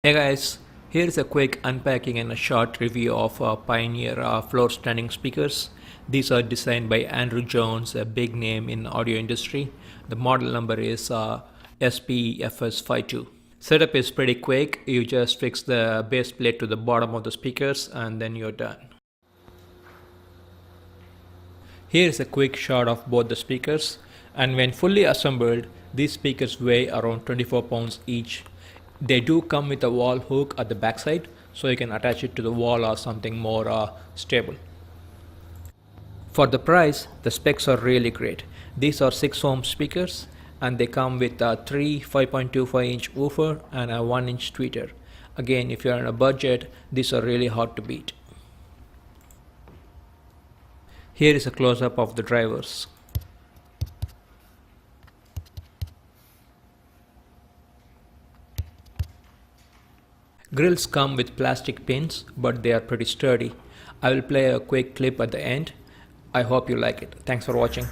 Hey guys, here's a quick unpacking and a short review of Pioneer floor standing speakers. These are designed by Andrew Jones, a big name in audio industry. The model number is SP-FS52. Setup is pretty quick. You just fix the base plate to the bottom of the speakers and then you're done. Here's a quick shot of both the speakers, and when fully assembled, these speakers weigh around 24 pounds each. They do come with a wall hook at the backside, so you can attach it to the wall or something more stable. For the price, the specs are really great. These are 6 ohm speakers and they come with a 3 5.25 inch woofer and a 1 inch tweeter. Again, if you're on a budget, these are really hard to beat. Here is a close-up of the drivers. Grills come with plastic pins, but they are pretty sturdy. I will play a quick clip at the end. I hope you like it. Thanks for watching.